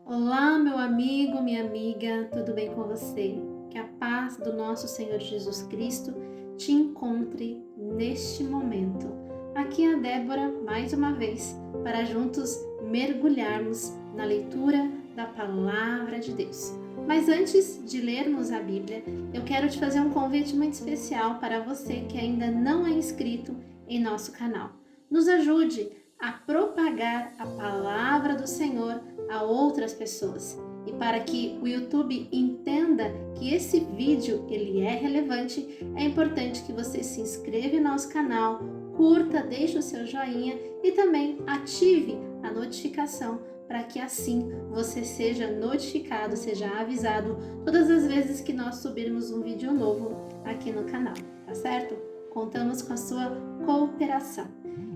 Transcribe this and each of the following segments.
Olá, meu amigo, minha amiga, tudo bem com você? Que a paz do nosso Senhor Jesus Cristo te encontre neste momento. Aqui é a Débora, mais uma vez, para juntos mergulharmos na leitura da Palavra de Deus. Mas antes de lermos a Bíblia, eu quero te fazer um convite muito especial para você que ainda não é inscrito em nosso canal. Nos ajude a propagar a Palavra do Senhor a outras pessoas. E para que o YouTube entenda que esse vídeo ele é relevante, é importante que você se inscreva em nosso canal, curta, deixe o seu joinha e também ative a notificação para que assim você seja notificado, seja avisado todas as vezes que nós subirmos um vídeo novo aqui no canal, tá certo? Contamos com a sua cooperação.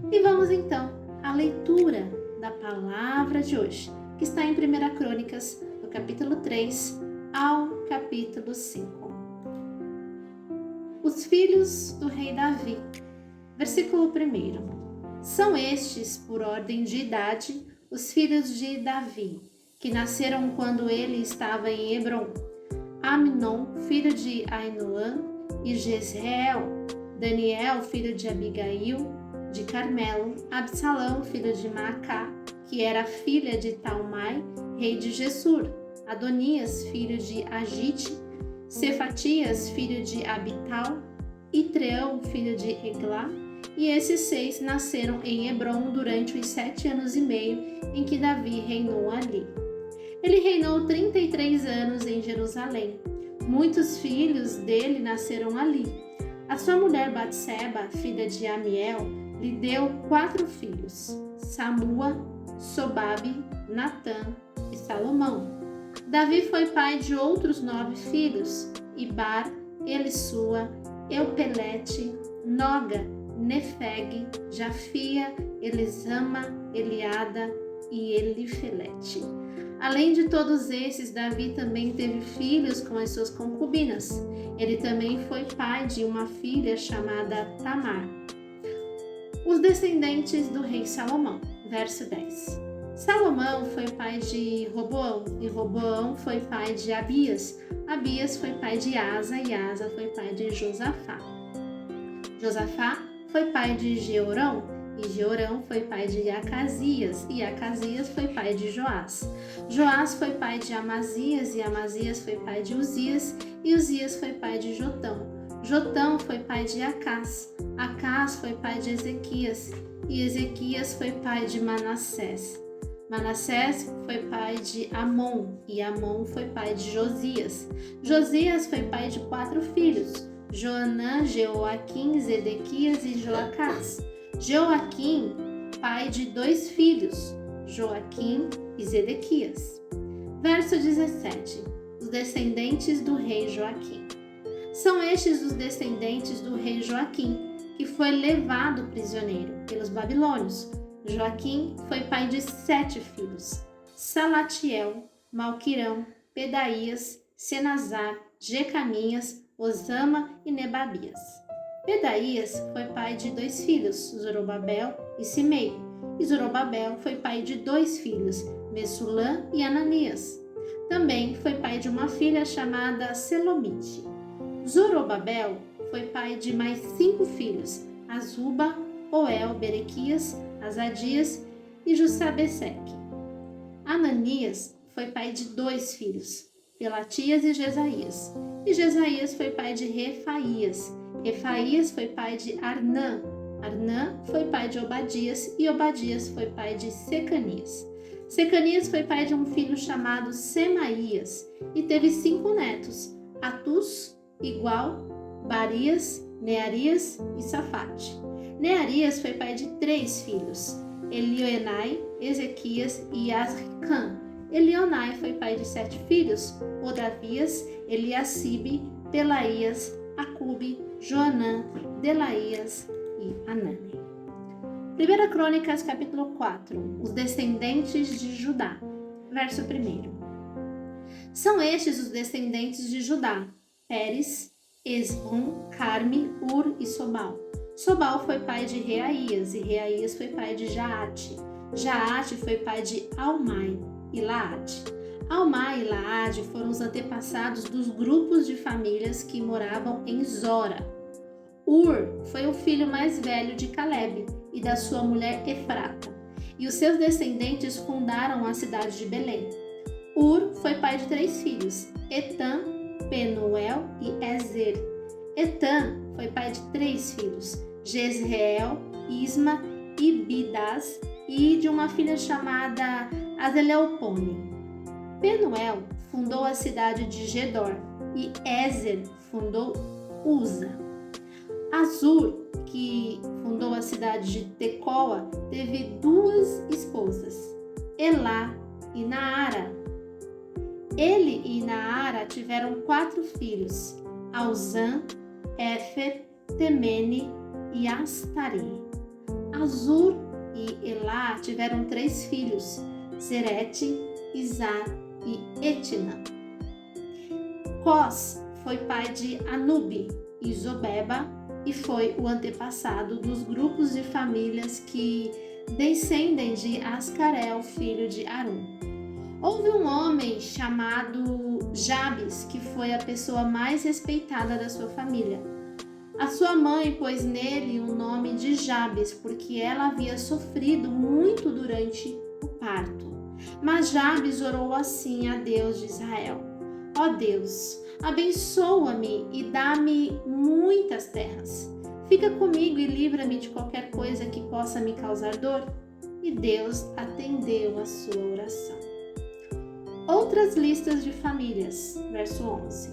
E vamos então à leitura da palavra de hoje, que está em 1 Crônicas, do capítulo 3 ao capítulo 5. Os filhos do rei Davi. Versículo 1. São estes, por ordem de idade, os filhos de Davi, que nasceram quando ele estava em Hebrom: Amnon, filho de Ainoã, e Jezreel; Daniel, filho de Abigail, de Carmelo; Absalão, filho de Maacá, que era filha de Talmai, rei de Gessur; Adonias, filho de Agite; Cefatias, filho de Abital; Itreão, filho de Eglá. E esses 6 nasceram em Hebrom durante os 7 anos e meio em que Davi reinou ali. Ele reinou 33 anos em Jerusalém. Muitos filhos dele nasceram ali. A sua mulher Batseba, filha de Amiel, lhe deu 4 filhos: Samua, Sobabe, Natã e Salomão. Davi foi pai de outros 9 filhos: Ibar, Elisua, Eupelete, Noga, Nefeg, Jafia, Elisama, Eliada e Elifelete. Além de todos esses, Davi também teve filhos com as suas concubinas. Ele também foi pai de uma filha chamada Tamar. Os descendentes do rei Salomão. Verso 10. Salomão foi pai de Roboão, e Roboão foi pai de Abias. Abias foi pai de Asa, e Asa foi pai de Josafá. Josafá foi pai de Jeorão, e Jeorão foi pai de Acasias, e Acasias foi pai de Joás. Joás foi pai de Amazias, e Amazias foi pai de Uzias, e Uzias foi pai de Jotão. Jotão foi pai de Acás. Acás foi pai de Ezequias, e Ezequias foi pai de Manassés. Manassés foi pai de Amon, e Amon foi pai de Josias. Josias foi pai de 4 filhos: Joanã, Jeoaquim, Zedequias e Joacás. Joaquim, pai de 2 filhos: Joaquim e Zedequias. Verso 17. Os descendentes do rei Joaquim. São estes os descendentes do rei Joaquim, que foi levado prisioneiro pelos babilônios. Joaquim foi pai de 7 filhos: Salatiel, Malquirão, Pedaías, Senazar, Jecanias, Osama e Nebabias. Pedaías foi pai de 2 filhos, Zorobabel e Simei. E Zorobabel foi pai de 2 filhos, Messulã e Ananias. Também foi pai de uma filha chamada Selomite. Zorobabel foi pai de mais 5 filhos, Azuba, Oel, Berequias, Azadias e Jussabeseque. Ananias foi pai de 2 filhos, Pelatias e Jesaías. E Jesaías foi pai de Refaías. Refaías foi pai de Arnã. Arnã foi pai de Obadias, e Obadias foi pai de Secanias. Secanias foi pai de um filho chamado Semaías, e teve 5 netos: Atus, Igual, Barias, Nearias e Safate. Nearias foi pai de 3 filhos: Elioenai, Ezequias e Asricã. Elionai foi pai de 7 filhos: Odavias, Eliacibe, Pelaías, Acube, Joanã, Delaías e Anani. 1 Crônicas, capítulo 4. Os descendentes de Judá. Verso 1. São estes os descendentes de Judá: Pérez, Esrom, Carme, Ur e Sobal. Sobal foi pai de Reaías, e Reaías foi pai de Jaate. Jaate foi pai de Almai e Laate. Almá e Laade foram os antepassados dos grupos de famílias que moravam em Zora. Ur foi o filho mais velho de Calebe e da sua mulher Efrata, e os seus descendentes fundaram a cidade de Belém. Ur foi pai de 3 filhos, Etã, Penuel e Ezer. Etã foi pai de 3 filhos, Jezreel, Isma e Bidás, e de uma filha chamada Azeleopone. Penuel fundou a cidade de Gedor e Ezer fundou Uza. Azur, que fundou a cidade de Tecoa, teve 2 esposas, Elá e Naara. Ele e Naara tiveram 4 filhos, Auzã, Éfer, Temene e Astari. Azur e Elá tiveram 3 filhos, Zerete, Izar e Etna. Cós foi pai de Anubi e Zobeba e foi o antepassado dos grupos de famílias que descendem de Ascarel, filho de Arum. Houve um homem chamado Jabes, que foi a pessoa mais respeitada da sua família. A sua mãe pôs nele o nome de Jabes, porque ela havia sofrido muito durante o parto. Mas Jabes orou assim a Deus de Israel: ó Deus, abençoa-me e dá-me muitas terras. Fica comigo e livra-me de qualquer coisa que possa me causar dor. E Deus atendeu a sua oração. Outras listas de famílias, verso 11.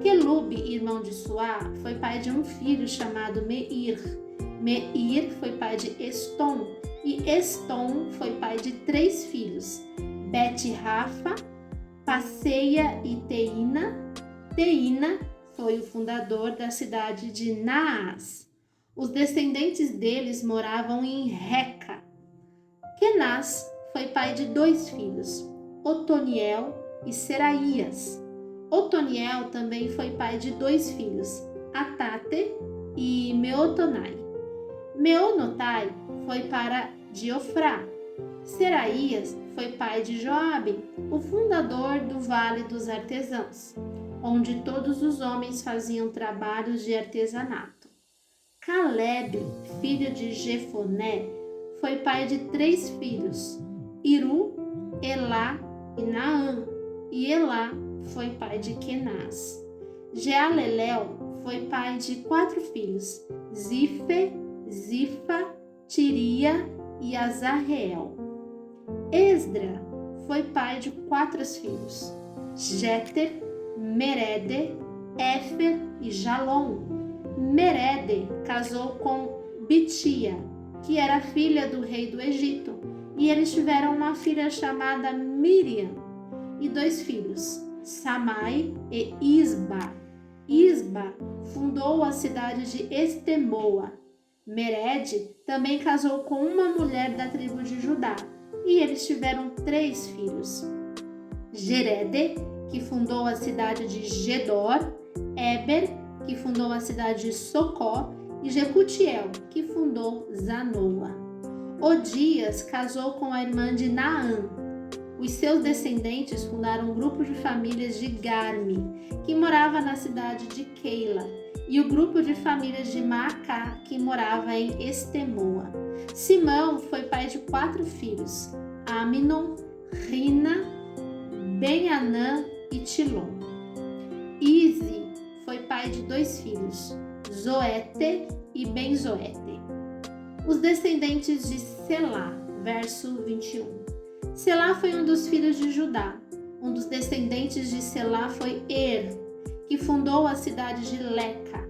Quelube, irmão de Suá, foi pai de um filho chamado Meir. Meir foi pai de Estom, e Estom foi pai de 3 filhos, Bet-Rafa, Passeia e Teína. Teína foi o fundador da cidade de Naás. Os descendentes deles moravam em Reca. Kenaz foi pai de 2 filhos, Otoniel e Seraías. Otoniel também foi pai de 2 filhos, Atate e Meotonai. Meonotai foi para de Ofrá. Seraías foi pai de Joabe, o fundador do Vale dos Artesãos, onde todos os homens faziam trabalhos de artesanato. Calebe, filho de Jefoné, foi pai de 3 filhos, Iru, Elá e Naã, e Elá foi pai de Kenaz. Jealelel foi pai de 4 filhos, Zife, Zifa, Tiria e Azarreel. Esdra foi pai de 4 filhos, Jéter, Merede, Éfer e Jalom. Merede casou com Bitia, que era filha do rei do Egito, e eles tiveram uma filha chamada Miriam e 2 filhos, Samai e Isba. Isba fundou a cidade de Estemoa. Mered também casou com uma mulher da tribo de Judá, e eles tiveram 3 filhos, Gerede, que fundou a cidade de Gedor, Eber, que fundou a cidade de Socó, e Jecutiel, que fundou Zanoa. Odias casou com a irmã de Naã. Os seus descendentes fundaram um grupo de famílias de Garmi, que morava na cidade de Keila, e o grupo de famílias de Maacá, que morava em Estemoa. Simão foi pai de 4 filhos, Aminon, Rina, Ben-Anã e Tilom. Ize foi pai de 2 filhos, Zoete e Ben-Zoete. Os descendentes de Selá, verso 21. Selá foi um dos filhos de Judá. Um dos descendentes de Selá foi que fundou a cidade de Leca.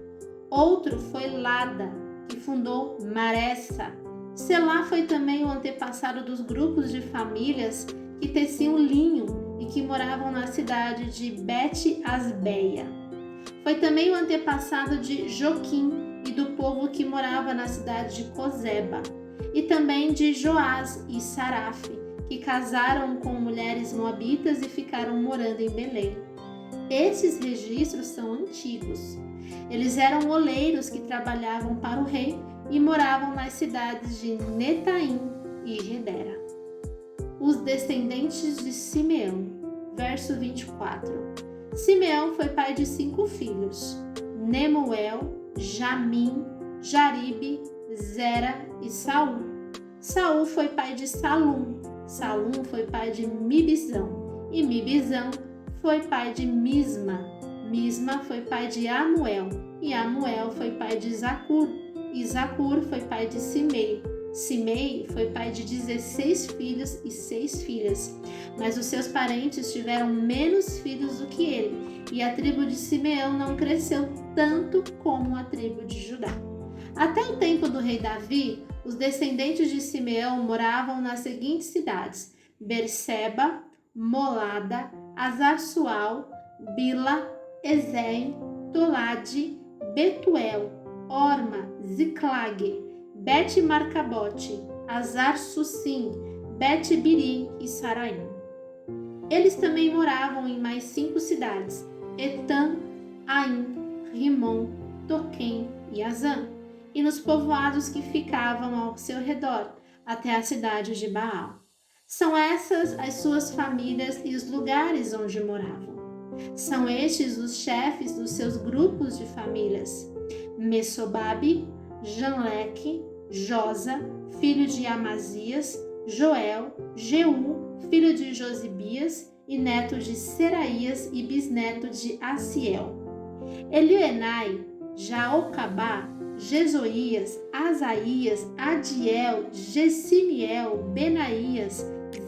Outro foi Lada, que fundou Maressa. Selá foi também o antepassado dos grupos de famílias que teciam linho e que moravam na cidade de Bet-Asbeia. Foi também o antepassado de Joquim e do povo que morava na cidade de Cozeba, e também de Joás e Saraf, que casaram com mulheres moabitas e ficaram morando em Belém. Esses registros são antigos. Eles eram oleiros que trabalhavam para o rei e moravam nas cidades de Netaim e Gedera. Os descendentes de Simeão, verso verso 24. Simeão foi pai de 5 filhos: Nemuel, Jamim, Jaribe, Zera e Saul. Saul foi pai de Salum. Salum foi pai de Mibizão. E Mibizão foi pai de Misma. Misma foi pai de Amuel. E Amuel foi pai de Zacur. E Zacur foi pai de Simei. Simei foi pai de 16 filhos e 6 filhas. Mas os seus parentes tiveram menos filhos do que ele. E a tribo de Simeão não cresceu tanto como a tribo de Judá. Até o tempo do rei Davi, os descendentes de Simeão moravam nas seguintes cidades: Berseba, Molada, Azar-Sual, Bila, Ezém, Tolade, Betuel, Orma, Ziclague, Bet-Marcabote, Azar-Sussim, Bet-Biri e Saraim. Eles também moravam em mais 5 cidades: Etam, Aim, Rimon, Toquém e Azã, e nos povoados que ficavam ao seu redor, até a cidade de Baal. São essas as suas famílias e os lugares onde moravam. São estes os chefes dos seus grupos de famílias: Mesobabe, Janleque, Josa, filho de Amazias, Joel, Jeú, filho de Josibias e neto de Seraías e bisneto de Aciel. Elioenai, Jaocabá, Jezoías, Asaías, Adiel, Gessimiel, Benaías,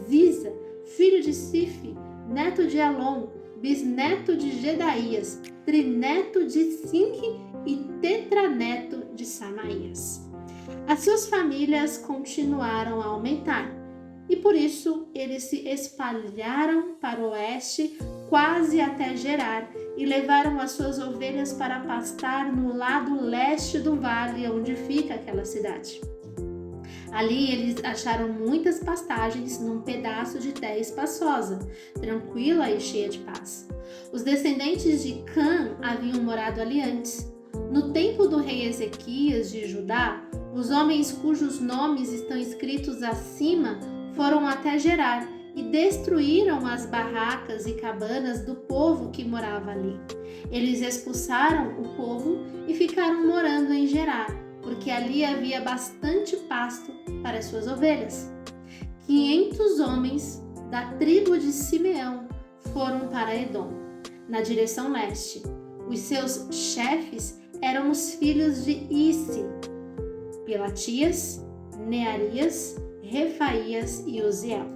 Ziza, filho de Sife, neto de Elon, bisneto de Gedaías, trineto de Sinque e tetraneto de Samaías. As suas famílias continuaram a aumentar, e por isso eles se espalharam para o oeste, quase até Gerar, e levaram as suas ovelhas para pastar no lado leste do vale onde fica aquela cidade. Ali eles acharam muitas pastagens num pedaço de terra espaçosa, tranquila e cheia de paz. Os descendentes de Cã haviam morado ali antes. No tempo do rei Ezequias de Judá, os homens cujos nomes estão escritos acima foram até Gerar e destruíram as barracas e cabanas do povo que morava ali. Eles expulsaram o povo e ficaram morando em Gerar, porque ali havia bastante pasto para as suas ovelhas. 500 homens da tribo de Simeão foram para Edom, na direção leste. Os seus chefes eram os filhos de Isi, Pelatias, Nearias, Refaías e Uziel.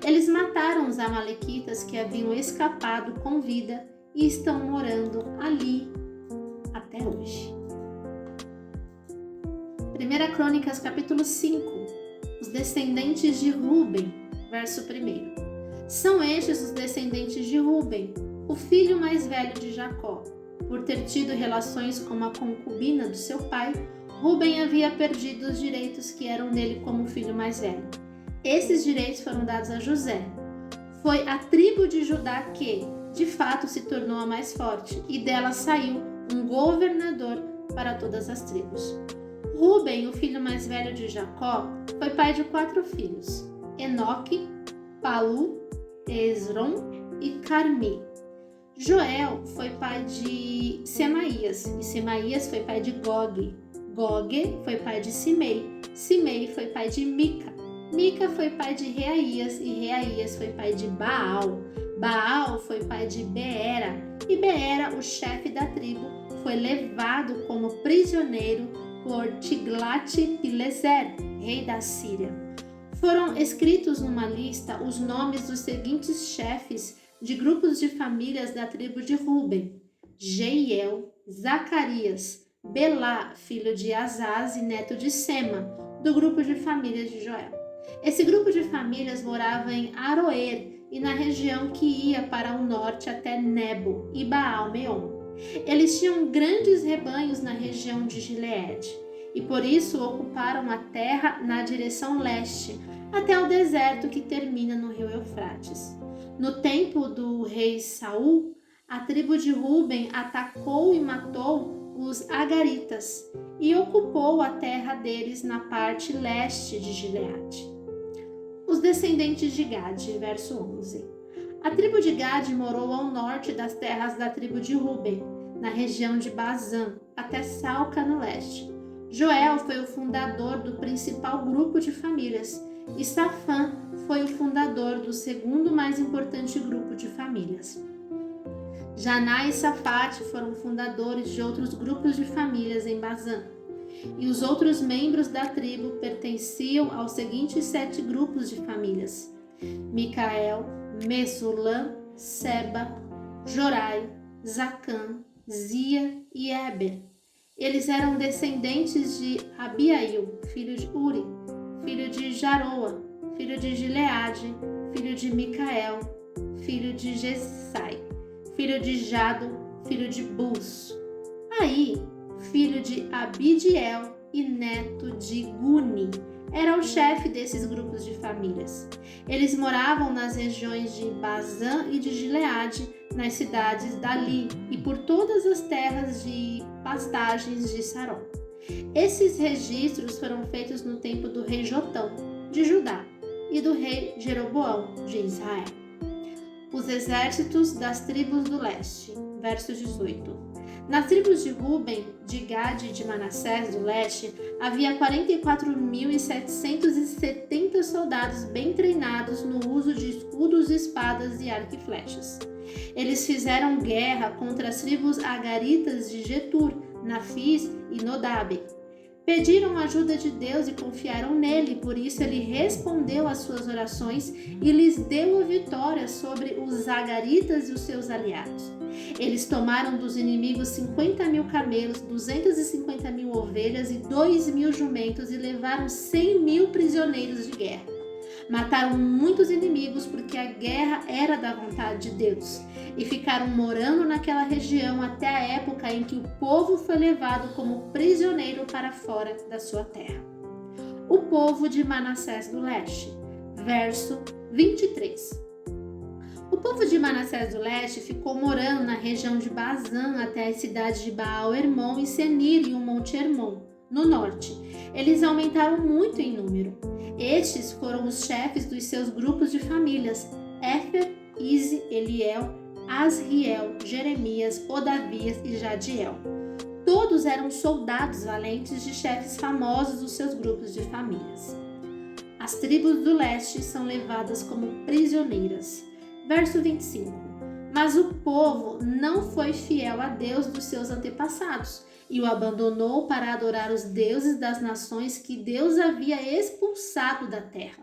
Eles mataram os amalequitas que haviam escapado com vida e estão morando ali até hoje. 1 Crônicas, capítulo 5. Os descendentes de Ruben, verso 1. São estes os descendentes de Ruben, o filho mais velho de Jacó. Por ter tido relações com uma concubina do seu pai, Ruben havia perdido os direitos que eram dele como filho mais velho. Esses direitos foram dados a José. Foi a tribo de Judá que, de fato, se tornou a mais forte, e dela saiu um governador para todas as tribos. Ruben, o filho mais velho de Jacó, foi pai de 4 filhos: Enoque, Palu, Esrom e Carmi. Joel foi pai de Semaías, e Semaías foi pai de Gogue. Gogue foi pai de Simei. Simei foi pai de Mica. Mica foi pai de Reaías, e Reaías foi pai de Baal. Baal foi pai de Beera, e Beera, o chefe da tribo, foi levado como prisioneiro por Tiglat-Pileser, rei da Síria. Foram escritos numa lista os nomes dos seguintes chefes de grupos de famílias da tribo de Ruben: Jeiel, Zacarias, Belá, filho de Azaz e neto de Sema, do grupo de famílias de Joel. Esse grupo de famílias morava em Aroer e na região que ia para o norte até Nebo e Baal-Meon. Eles tinham grandes rebanhos na região de Gileade e por isso ocuparam a terra na direção leste, até o deserto que termina no rio Eufrates. No tempo do rei Saul, a tribo de Ruben atacou e matou os Agaritas e ocupou a terra deles na parte leste de Gileade. Os descendentes de Gade, verso 11. A tribo de Gade morou ao norte das terras da tribo de Ruben, na região de Bazã, até Salca no leste. Joel foi o fundador do principal grupo de famílias e Safã foi o fundador do segundo mais importante grupo de famílias. Janá e Safate foram fundadores de outros grupos de famílias em Bazã. E os outros membros da tribo pertenciam aos seguintes 7 grupos de famílias: Micael, Mesulam, Seba, Jorai, Zacã, Zia e Eber. Eles eram descendentes de Abiail, filho de Uri, filho de Jaroa, filho de Gileade, filho de Micael, filho de Jessai, filho de Jado, filho de Bus. Aí, filho de Abidiel e neto de Guni, era o chefe desses grupos de famílias. Eles moravam nas regiões de Bazã e de Gileade, nas cidades dali e por todas as terras de pastagens de Saron. Esses registros foram feitos no tempo do rei Jotão, de Judá, e do rei Jeroboão, de Israel. Os exércitos das tribos do leste, verso 18. Nas tribos de Ruben, de Gade e de Manassés do leste, havia 44.770 soldados bem treinados no uso de escudos, espadas e arco e flechas. Eles fizeram guerra contra as tribos agaritas de Getur, Nafis e Nodabe. Pediram ajuda de Deus e confiaram nele, por isso ele respondeu às suas orações e lhes deu a vitória sobre os agaritas e os seus aliados. Eles tomaram dos inimigos 50.000 camelos, 250.000 ovelhas e 2.000 jumentos e levaram 100.000 prisioneiros de guerra. Mataram muitos inimigos porque a guerra era da vontade de Deus e ficaram morando naquela região até a época em que o povo foi levado como prisioneiro para fora da sua terra. O povo de Manassés do leste, verso 23. O povo de Manassés do leste ficou morando na região de Bazã até as cidades de Baal-Hermon e Senir e o Monte Hermon, no norte. Eles aumentaram muito em número. Estes foram os chefes dos seus grupos de famílias: Éfer, Ize, Eliel, Asriel, Jeremias, Odavias e Jadiel. Todos eram soldados valentes de chefes famosos dos seus grupos de famílias. As tribos do leste são levadas como prisioneiras. Verso 25. Mas o povo não foi fiel a Deus dos seus antepassados e o abandonou para adorar os deuses das nações que Deus havia expulsado da terra.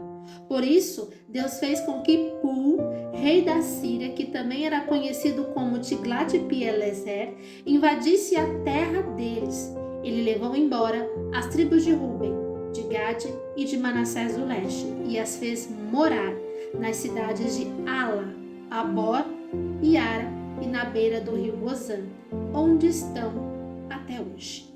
Por isso, Deus fez com que Pul, rei da Síria, que também era conhecido como Tiglat-Pileser, invadisse a terra deles. Ele levou embora as tribos de Ruben, de Gade e de Manassés do leste e as fez morar nas cidades de Ala, Abor e Ara e na beira do rio Gozã, onde estão até hoje.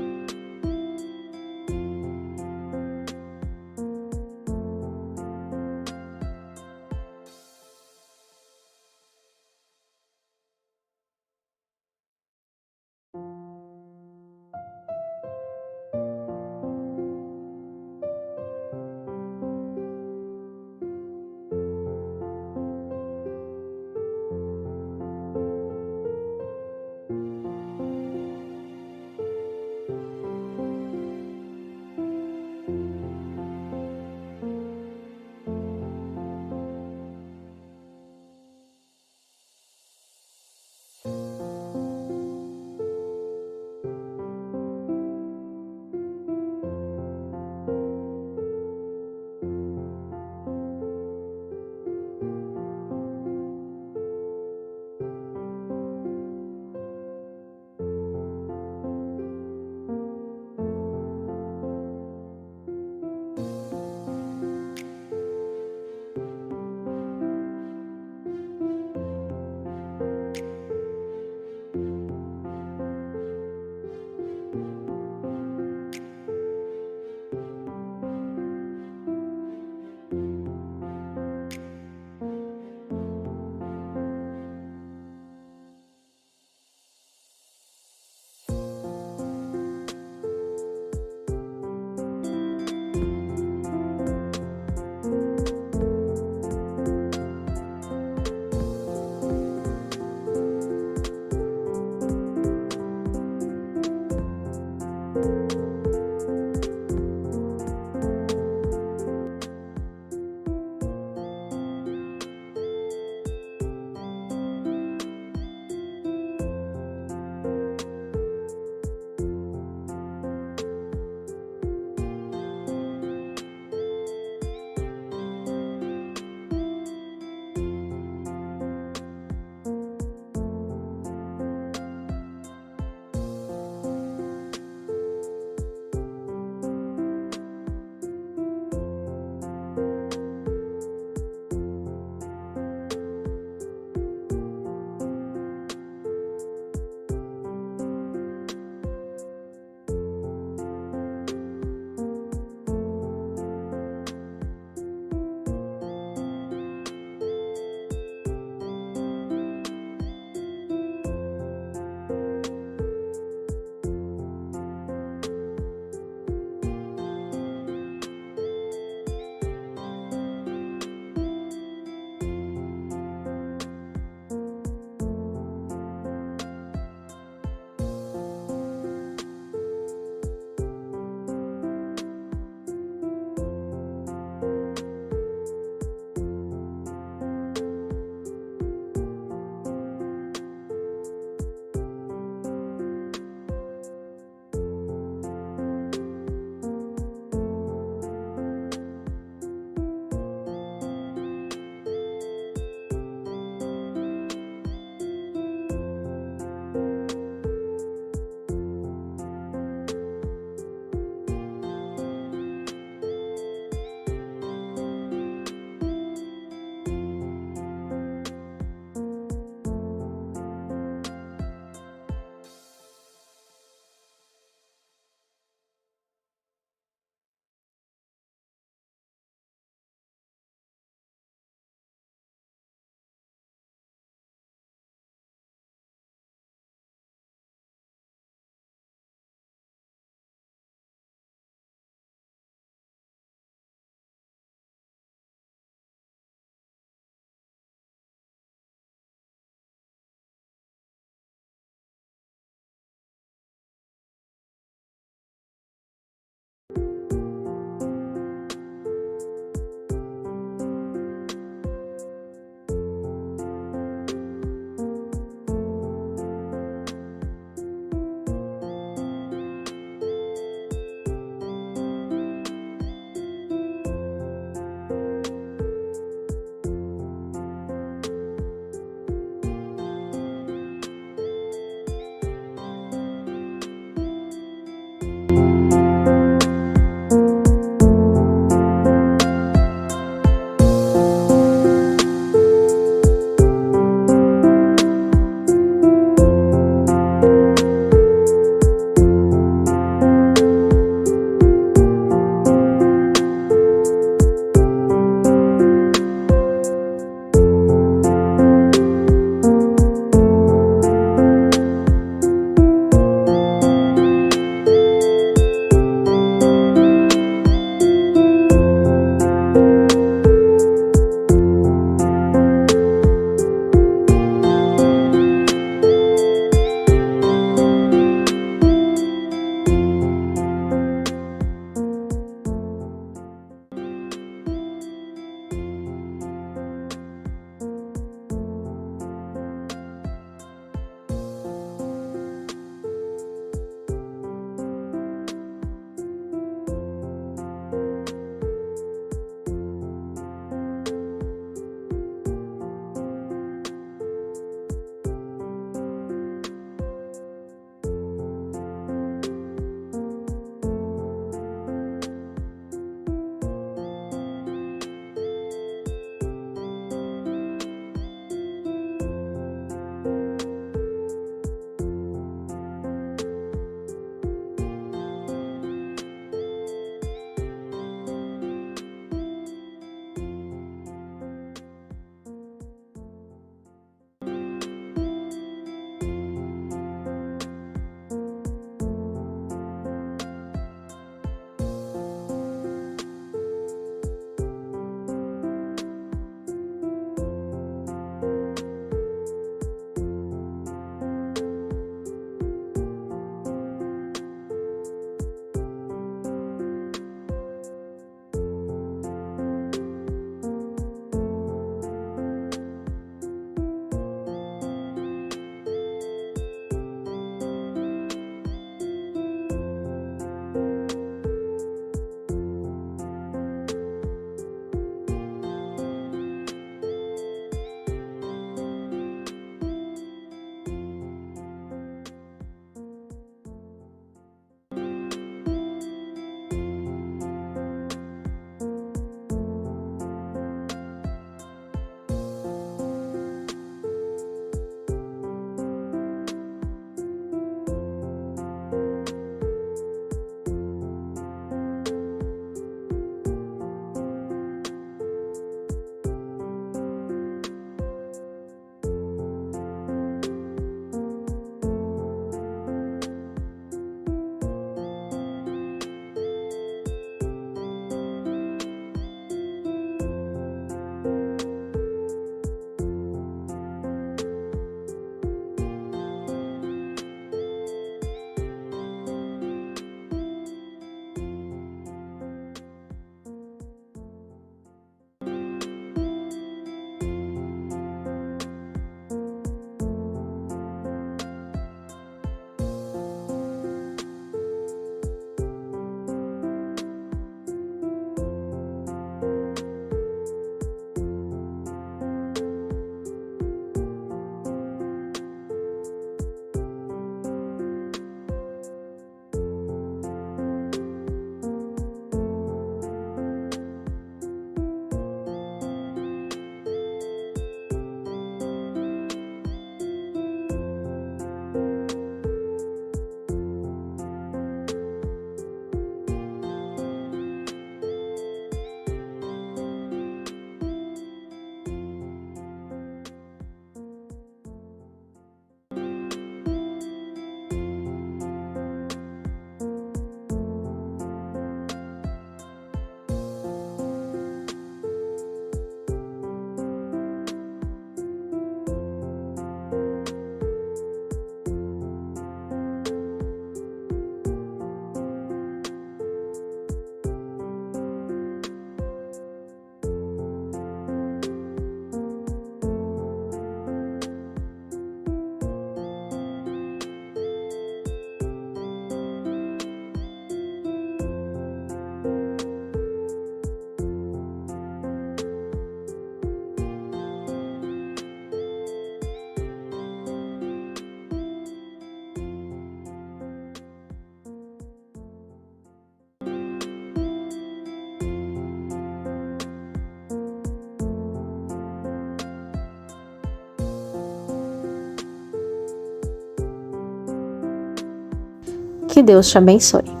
Que Deus te abençoe.